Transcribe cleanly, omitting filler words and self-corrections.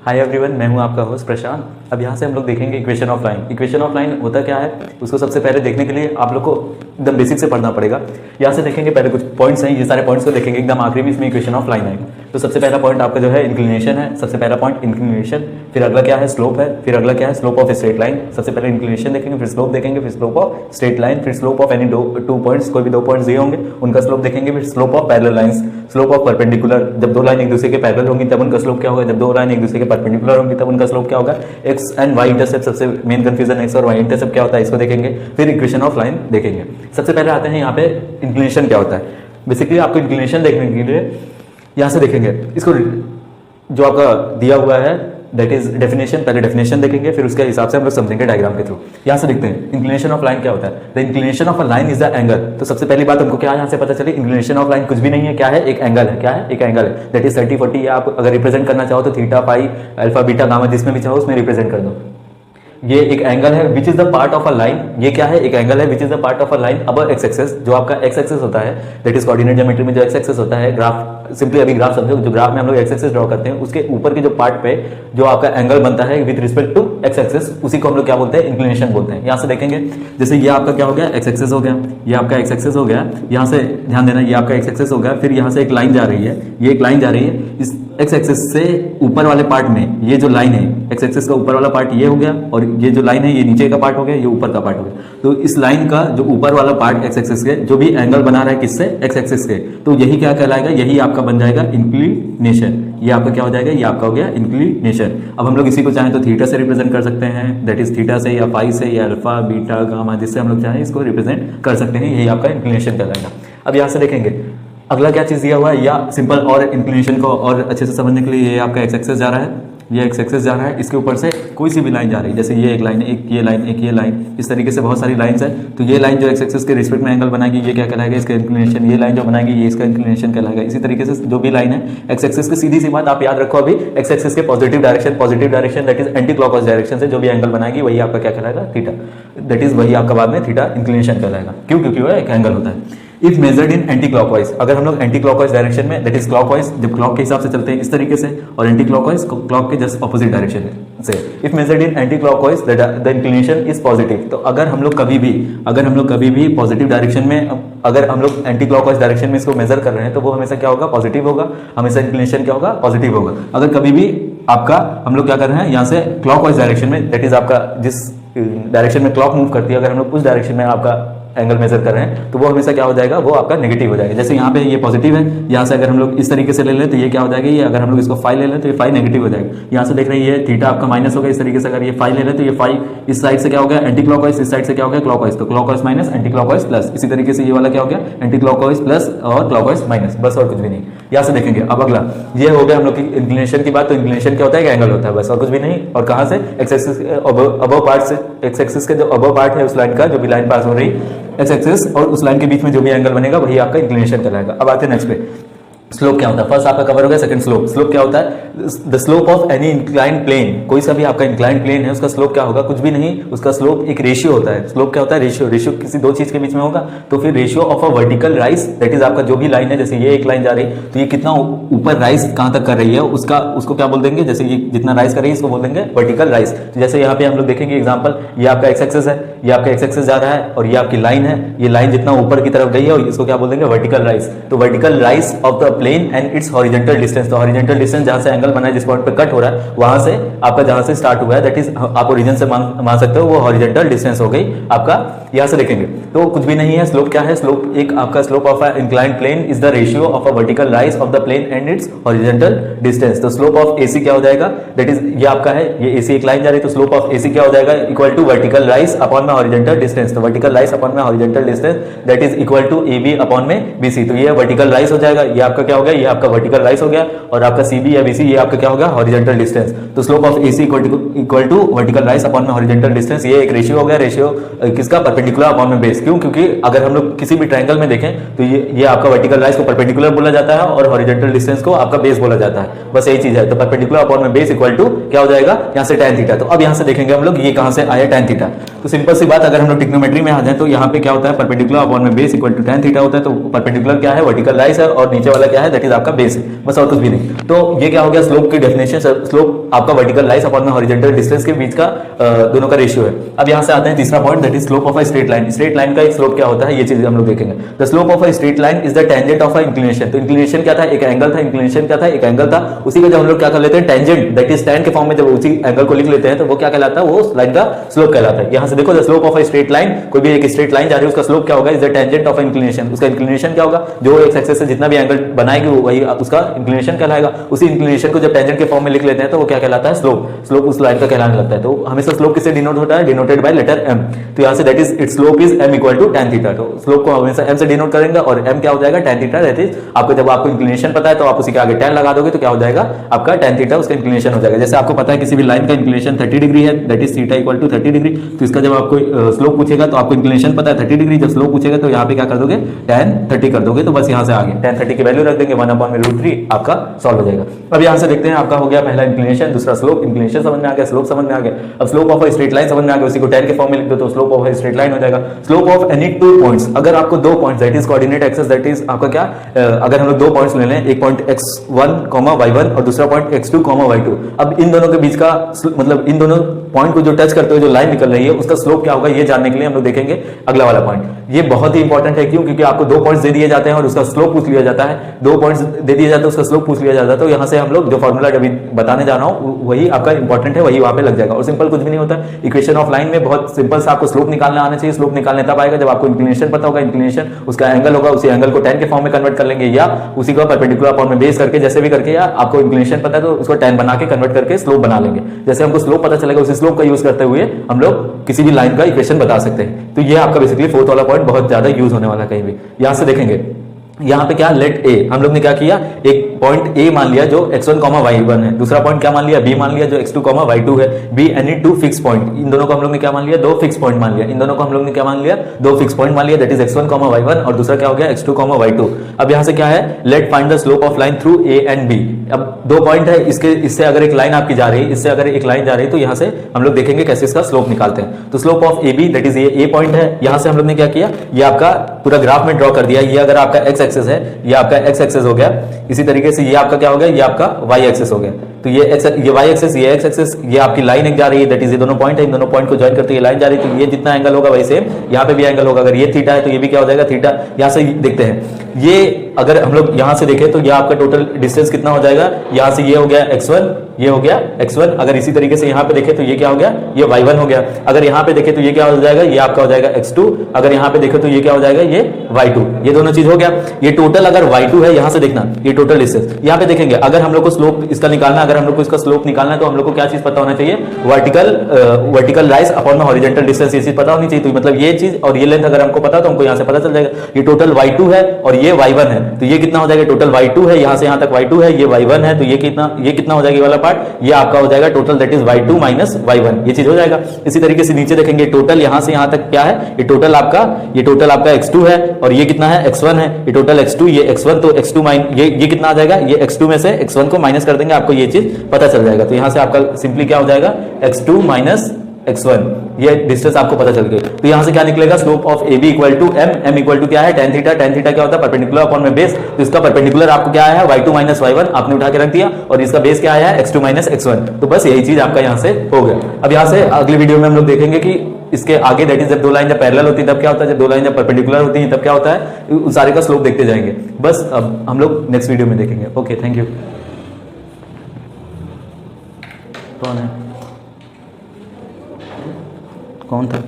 Hi everyone, मैं हूं आपका होस्ट प्रशांत। अब यहाँ से हम लोग देखेंगे equation of line. Equation of line होता क्या है, उसको सबसे पहले देखने के लिए आप लोग को एकदम बेसिक से पढ़ना पड़ेगा। यहाँ से देखेंगे पहले कुछ पॉइंट्स हैं, ये सारे पॉइंट्स को देखेंगे, एकदम आखिरी में इसमें इक्वेशन ऑफ लाइन आएगा। तो सबसे पहला पॉइंट आपका जो है इंक्लिनेशन है। सबसे पहला पॉइंट इंक्लिनेशन, फिर अगला क्या है स्लोप है, फिर अगला क्या है स्लोप ऑफ स्ट्रेट लाइन। सबसे पहले इंक्लिनेशन देखेंगे, फिर स्लोप देखेंगे, फिर स्लोप ऑफ स्ट्रेट लाइन, फिर slope of any two points, कोई भी दो पॉइंट्स दिए होंगे उनका स्लोप देखेंगे, फिर slope of parallel lines, slope of perpendicular, जब दो लाइन एक दूसरे के पैरेलल होंगी तब उनका स्लोप क्या होगा, जब दो लाइन एक दूसरे के परपेंडिकुलर होंगी तब उनका स्लोप क्या होगा, एक्स एंड वाई इंटरसेप्ट। सबसे मेन कंफ्यूजन एक्स और वाई इंटरसेप्ट क्या होता है इसको देखेंगे, फिर इक्वेशन ऑफ लाइन देखेंगे। सबसे पहले आते हैं यहाँ पे इंक्लिनेशन क्या होता है। बेसिकली आपको इंक्लिनेशन देखने के लिए यहाँ से देखेंगे, इसको जो आपका दिया हुआ है दैट इज डेफिनेशन, पहले डेफिनेशन देखेंगे फिर उसके हिसाब से हम लोग समझेंगे डायग्राम के थ्रू। यहाँ से देखते हैं इंक्लिनेशन ऑफ लाइन क्या होता है। The inclination of a line is the angle. तो सबसे पहली बात हमको क्या यहाँ से पता चली, इंक्लिनेशन ऑफ लाइन कुछ भी नहीं है, क्या है, एक एंगल है। क्या है, एक एंगल है। दैट इज 30 40, या आप अगर रिप्रेजेंट करना चाहो तो theta pi alpha beta gamma जिसमें भी चाहो उसमें रिप्रेजेंट कर दो। ये एक एंगल है which is the part of a line. ये क्या है, एक एंगल है which is the part of a line above x axis. जो आपका एक्स एक्सिस होता है दैट इज कोऑर्डिनेट ज्योमेट्री में जो एक्स एक्सिस होता है, ग्राफ सिंपली अभी ग्राफ समझो, जो ग्राफ में हम लोग एक्स एक्सिस ड्रॉ करते हैं उसके ऊपर के जो पार्ट पे जो आपका एंगल बनता है with respect to X axis, उसी को हम लोग क्या बोलते हैं, इंक्लिनेशन बोलते हैं। यहाँ से देखेंगे जैसे ये आपका क्या हो गया, एक्स एक्सिस हो गया, ये आपका एक्स एक्सिस हो गया। यहाँ से ध्यान देना, ये आपका एक्स एक्सिस हो गया, फिर यहाँ से एक लाइन जा रही है, ये एक लाइन जा रही है। इस एक्स एक्सिस से ऊपर वाले पार्ट में ये जो लाइन है, एक्स एक्सिस का ऊपर वाला पार्ट ये हो गया, और ये जो लाइन है ये नीचे का पार्ट हो गया, ये ऊपर का पार्ट हो गया। तो इस लाइन का जो ऊपर वाला पार्ट एक्स एक्सिस के जो भी एंगल बना रहा है किससे, एक्स एक्सिस के, तो यही क्या कहलाएगा, यही आपका बन जाएगा इंक्लिनेशन। ये आपका क्या हो जाएगा, ये आपका हो गया इंक्लिनेशन। अब हम लोग इसी को चाहें तो थीटा से रिप्रेजेंट कर सकते हैं, दैट इज थीटा से या पाई से या अल्फा बीटा गामा, जिससे हम लोग चाहें इसको रिप्रेजेंट कर सकते हैं। यही आपका इंक्लिनेशन कहलाएगा। अब यहाँ से देखेंगे अगला क्या चीज दिया हुआ है, या सिंपल और इंक्लिनेशन को और अच्छे से समझने के लिए ये आपका एक्स एक्सिस जा रहा है, ये एक्स एक्सिस जा रहा है, इसके ऊपर से कोई सी भी लाइन जा रही है, जैसे ये एक लाइन, एक ये लाइन, एक ये लाइन, इस तरीके से बहुत सारी लाइंस है। तो ये लाइन जो एक्स एक्सिस के रिस्पेक्ट में एंगल बनाएगी ये क्या कहलाएगा, इसका इंक्लिनेशन। ये लाइन जो बनाएगी ये इसका इंक्लिनेशन कहलाएगा। इसी तरीके से जो भी लाइन है एक्स एक्सिस की, सीधी सी बात आप याद रखो, अभी एक्स एक्सिस के positive direction that is anti clockwise direction से जो भी एंगल बनाएगी वही आपका क्या कहलाएगा, थीटा। दैट इज वही आपका बाद में थीटा इंक्लिनेशन कहलाएगा। क्यों, क्योंकि वह एक एंगल होता है। If measured in anti clockwise, अगर हम लोग एंटी क्लॉकवाइज डायरेक्शन में दैट इज क्लॉकवाइज, जब क्लॉक के हिसाब से चलते हैं इस तरीके से, और एंटी क्लॉकवाइज क्लॉक के जस्ट ऑपोजिट डायरेक्शन से। If measured in anti clockwise the inclination is positive. तो अगर हम लोग कभी भी पॉजिटिव डायरेक्शन में, अगर हम लोग एंटी क्लॉकवाइज डायरेक्शन में इसको मेजर कर रहे हैं तो वो हमेशा क्या होगा, पॉजिटिव होगा। हमेशा इंक्लिनेशन क्या होगा, पॉजिटिव होगा। अगर कभी भी आपका हम लोग क्या कर रहे हैं यहाँ से क्लॉकवाइज डायरेक्शन में, दैट इज आपका जिस डायरेक्शन में क्लॉक मूव करती है, अगर हम लोग उस डायरेक्शन में आपका एंगल मेजर कर रहे हैं तो वो हमेशा क्या हो जाएगा, वो आपका नेगेटिव हो जाएगा। जैसे यहाँ पे ये पॉजिटिव है, यहाँ से अगर हम लोग इस तरीके से ले लें तो ये क्या हो जाएगा, ये अगर हम लोग इसको फाई ले लें तो ये फाई नेगेटिव हो जाएगा। यहाँ से देख रहे हैं ये थीटा आपका माइनस होगा, इस तरीके से अगर ये फाई ले लें तो ये फाई इस साइड से क्या हो गया, एंटी क्लॉकवाइज, इस साइड से क्या हो गया, क्लॉकवाइज। तो clockwise minus anti clockwise plus, इसी तरीके से ये वाला क्या हो गया, एंटी क्लॉकवाइज प्लस और क्लॉकवाइज माइनस, बस और कुछ भी नहीं। यहाँ से देखेंगे अब अगला ये हो गया हम लोग की इंक्लिनेशन की बात। तो इंक्लिनेशन क्या होता है, एंगल होता है, बस और कुछ भी नहीं। और कहाँ से, एक्स एक्सिस अबव पार्ट से, एक्स एक्सिस के जो अबव पार्ट है उस लाइन का, जो भी लाइन पास हो रही एक्स एक्सिस और उस लाइन के बीच में जो भी एंगल बनेगा वही आपका इंक्लिनेशन कहलाएगा। अब आते हैं नेक्स्ट पे, स्लोप क्या होता है। फर्स्ट आपका कवर हो गया, सेकंड स्लोप। स्लोप क्या होता है, the slope of any inclined plane. कोई सा भी आपका इंक्लाइंड प्लेन है उसका स्लोप क्या होगा, कुछ भी नहीं, उसका स्लोप एक रेशियो होता है। स्लोप क्या होता है, रेशियो। रेशियो किसी दो चीज के बीच में होगा तो फिर ratio of a vertical rise, that is आपका जो भी लाइन है, जैसे ये एक लाइन जा रही है तो ये कितना ऊपर राइज कहां तक कर रही है उसको क्या बोल देंगे, जैसे ये जितना राइज कर रही है इसको बोल देंगे वर्टिकल राइज। तो जैसे यहाँ पे हम लोग देखेंगे एग्जाम्पल, ये आपका एक्स एक्सिस है, ये आपका एक्स एक्सिस जा रहा है और ये आपकी लाइन है, ये लाइन जितना ऊपर की तरफ गई है और इसको क्या बोल देंगे, वर्टिकल राइज। तो vertical rise of the plane and its horizontal distance. तो हॉरिजॉन्टल डिस्टेंस जहां से एंगल बना है, जिस पॉइंट पे कट हो रहा है वहां से आपका जहां से स्टार्ट हुआ है, दैट इज आप ओरिजिन से मान सकते हो वो हॉरिजॉन्टल डिस्टेंस हो गई आपका। यहां से देखेंगे तो कुछ भी नहीं है। स्लोप क्या है, स्लोप एक आपका slope of a inclined plane is the ratio of a vertical rise of the plane and its horizontal distance. तो स्लोप ऑफ एसी क्या हो जाएगा, दैट इज ये आपका है, ये एसी एक लाइन जा रही है तो स्लोप ऑफ एसी क्या हो जाएगा, equal to vertical rise upon में हॉरिजॉन्टल डिस्टेंस। तो वर्टिकल राइज अपॉन में horizontal distance that is equal to AB upon में बीसी। तो ये वर्टिकल राइज हो जाएगा, ये आपका क्या हो गया, ये आपका वर्टिकल राइज हो गया, और आपका सीबी या बीसी ये आपका क्या होगा, हॉरिजॉन्टल डिस्टेंस। तो slope of AC equal to vertical rise upon में हॉरिजॉन्टल डिस्टेंस, ये एक रेशियो हो गया। रेशियो किसका, परपेंडिकुलर अपॉन में बेस। क्यों, क्योंकि अगर हम लोग किसी भी ट्रायंगल में देखें तो ये आपका वर्टिकल राइज को परपेंडिकुलर बोला जाता है और हॉरिजॉन्टल डिस्टेंस को आपका बेस बोला जाता है, बस यही चीज है। तो परपेंडिकुलर अपॉन में बेस इक्वल टू क्या हो जाएगा, यहाँ से tan थीटा। तो अब यहाँ से देखेंगे हम लोग ये कहां से आया tan थीटा। तो सिंपल सी बात, अगर हम लोग ट्रिग्नोमेट्री में आ जाए तो यहाँ पे क्या होता है, परपेंडिकुलर अपॉन में base equal to tan theta होता है। तो परपेंडिकुलर क्या है, वर्टिकल राइज है, और नीचे वाला क्या क्या है, दैट इज आपका बेस है, बस और कुछ भी नहीं। तो ये क्या हो गया स्लोप की डेफिनेशन, स्लोप आपका वर्टिकल लाइस अपॉन में हॉरिजॉन्टल डिस्टेंस के बीच का दोनों का रेशियो है। अब यहाँ से आते हैं तीसरा point, that is slope of a straight line. Straight line का एक स्लोप क्या होता है, ये चीज हम लोग देखेंगे। The slope of a straight line is the tangent of a inclination. तो इंक्लिनेशन क्या था, एक एंगल था, इंक्लिनेशन क्या था, एक एंगल था, उसी का जब हम लोग क्या कर लेते हैं टेंजेंट, दैट इज tan के फॉर्म में जब उसी एंगल को लिख लेते हैं तो वो क्या कहलाता है, वो लाइन का स्लोप कहलाता है। यहाँ से देखो the slope of a straight line, कोई भी एक स्ट्रेट लाइन जा रही है उसका स्लोप क्या होगा, is the tangent of inclination. उसका इंक्लिनेशन क्या होगा, जो एक्स एक्सिस से जितना भी एंगल बनाएगी वही उसका इंक्लिनेशन कहलाएगा। उसी इंक्लिनेशन को जब टेंजेंट के फॉर्म में लिख लेते हैं तो वो क्या कहलाता है, स्लोप। स्लोप उस लाइन का कहलाने लगता है। तो हमेशा स्लोप किससे डिनोट होता है, डिनोटेड बाय लेटर m। तो यहाँ से that is its slope is m equal to tan theta. तो स्लोप को हमेशा m से डिनोट करेंगे और m क्या हो जाएगा, tan थीटा। दैट इज आपको जब आपको इंक्लिनेशन पता है तो आप उसी के आगे tan लगा दोगे तो क्या हो जाएगा, आपका tan थीटा उसका इंक्लिनेशन हो जाएगा। जैसे आपको पता है किसी भी लाइन का इंक्लिनेशन 30 डिग्री है, that is theta equal to 30 degree. तो इसका जब आपको स्लोप पूछेगा तो आपको इंक्लिनेशन पता है 30 डिग्री, जब स्लोप पूछेगा तो यहाँ पे क्या कर दोगे, tan 30 कर दोगे। तो बस यहाँ से आगे tan 30 की वैल्यू रख देंगे 1/√3, आपका सॉल्व हो जाएगा। अब यहाँ से देखते हैं आपका हो गया पहला इंक्लिनेशन, दूसरा स्लोप। इंक्लिनेशन समझ में आ गया, स्लोप समझ में आ गया। अब slope of a straight line समझ में आ गया, उसी को tan के फॉर्म में लिख दो तो slope of a straight line हो जाएगा। Slope of any two points, अगर आपको दो points that is coordinate axis, that is आपका क्या, अगर हम लोग दो पॉइंट्स ले लें, एक पॉइंट x1, y1 और दूसरा पॉइंट x2, y2। अब इन दोनों के बीच का मतलब इन दोनों पॉइंट को जो टच करते हुए जो लाइन निकल रही है उसका स्लोप क्या होगा, ये जानने के लिए हम लोग देखेंगे अगला वाला पॉइंट। ये बहुत ही इंपॉर्टेंट है, क्यों, क्योंकि आपको दो पॉइंट्स दे दिए जाते हैं और उसका स्लोप पूछ लिया जाता है। दो पॉइंट्स दे दिए जाते हैं उसका स्लोप पूछ लिया जाता है। तो यहाँ से हम लोग जो फॉर्मूला अभी बताने जा रहा हूँ वही आपका इंपॉर्टेंट है, वही वहां पे लग जाएगा। और सिंपल कुछ भी नहीं होता, इक्वेशन ऑफ लाइन में बहुत सिंपल सा आपको स्लोप निकालना आना चाहिए। स्लोप निकालने तब आएगा जब आपको इंक्लिनेशन पता होगा, इंक्लिनेशन उसका एंगल होगा, उसी एंगल को tan के फॉर्म में कन्वर्ट कर लेंगे या उसी को परपेंडिकुलर फॉर्म में बेस करके जैसे भी करके, या आपको इंक्लिनेशन पता है तो उसको tan बना के कन्वर्ट करके स्लोप बना लेंगे। जैसे हमको स्लोप पता चलेगा उसी स्लोप का यूज करते हुए हम लोग किसी भी लाइन का इक्वेशन बता सकते हैं। तो ये आपका बेसिकली फोर्थ वाला पॉइंट बहुत ज्यादा यूज होने वाला कहीं भी। यहां से देखेंगे यहाँ पे क्या लेट ए, हम लोग ने क्या किया, एक पॉइंट ए मान लिया जो x1, y1 है, दूसरा पॉइंट क्या मान लिया, b मान लिया जो x2, y2 है। b any two fix point, इन दोनों को हम लोग ने क्या मान लिया, दो फिक्स पॉइंट मान लिया। इन दोनों को हम लोग ने क्या मान लिया, दो फिक्स पॉइंट मान लिया, दैट इज x1, y1 और दूसरा क्या हो गया x2, y2। अब यहाँ से क्या है, let find the slope of line through a and b। अब दो पॉइंट है, इससे अगर एक लाइन आपकी जा रही है, इससे अगर एक लाइन जा रही है तो यहाँ से हम लोग देखेंगे कैसे इसका स्लोप निकालते हैं। तो slope of A B, that is ये a पॉइंट है, यहाँ से हम लोग ने क्या किया, ये आपका पूरा ग्राफ में ड्रॉ कर दिया। ये अगर आपका x एक्सिस है, ये आपका x एक्सिस हो गया, इसी तरीके से ये आपका क्या हो गया, ये आपका y एक्सिस हो गया। तो ये y एक्सिस, ये x एक्सिस, ये आपकी लाइन एक जा रही है, दैट इज ये दोनों पॉइंट है, इन दोनों पॉइंट को ज्वाइन करते ये लाइन जा रही है। तो ये जितना एंगल होगा वही सेम यहाँ पे भी एंगल होगा। अगर ये थीटा है तो ये भी क्या हो जाएगा, थीटा। यहाँ से देखते हैं, ये अगर हम लोग यहाँ से देखें तो ये आपका टोटल डिस्टेंस कितना हो जाएगा, यहाँ से ये हो गया x1, ये हो गया x1। अगर इसी तरीके से यहाँ पे देखें तो ये क्या हो गया, ये y1 हो गया। अगर यहाँ पे देखें तो ये क्या हो जाएगा, ये आपका हो जाएगा x2। अगर यहाँ पे देखें तो ये क्या हो जाएगा, ये y2। ये दोनों चीज हो गया। ये टोटल अगर y2 है, यहाँ से देखना ये टोटल डिस्टेंस। यहाँ पे देखेंगे अगर हम लोग को स्लोप इसका निकालना, अगर हम लोग को इसका स्लोप निकालना है तो हम लोग को क्या चीज पता होना चाहिए, वर्टिकल राइज अपॉन में हॉरिजॉन्टल डिस्टेंस, ये चीज पता होनी चाहिए। तो मतलब ये चीज और ये लेंथ अगर हमको पता तो हमको यहाँ से पता चल जाएगा। ये टोटल y2 है और ये y1 है, तो ये कितना हो जाएगा, टोटल y2 है, यहाँ से यहाँ तक y2 है, ये y1 है, तो ये कितना हो जाएगा, ये वाला पार्ट ये आपका हो जाएगा total, that is y2 minus y1, ये चीज हो जाएगा। इसी तरीके से नीचे देखेंगे टोटल यहाँ से यहाँ तक क्या है, ये टोटल आपका x2 है और ये कितना है, x1 है। ये टोटल x2, ये x1, तो x2 ये कितना आ जाएगा, ये x2 में से x1 को माइनस कर देंगे, आपको ये चीज पता चल जाएगा। तो यहाँ से आपका सिंपली क्या हो जाएगा, x2 माइनस x1, ये डिस्टेंस आपको पता चल गई। तो यहां से क्या निकलेगा, slope of AB equal to m equal to क्या है, tan थीटा। tan थीटा क्या होता है, परपेंडिकुलर अपॉन में बेस। तो इसका परपेंडिकुलर आपको क्या आया है, y2 माइनस y1 आपने उठा के रख दिया, और इसका बेस क्या आया है, x2 माइनस x1। तो बस यही चीज आपका यहाँ से हो गया। अब यहाँ से अगली वीडियो में हम लोग देखेंगे कि इसके आगे, दैट इज जब दो लाइन जब पैरेलल होती है तब क्या होता है, जब दो लाइन जब परपेंडिकुलर होती है तब क्या होता है, उस सारे का स्लोप देखते जाएंगे। बस अब हम लोग नेक्स्ट वीडियो में देखेंगे। Okay, thank you. कौन था?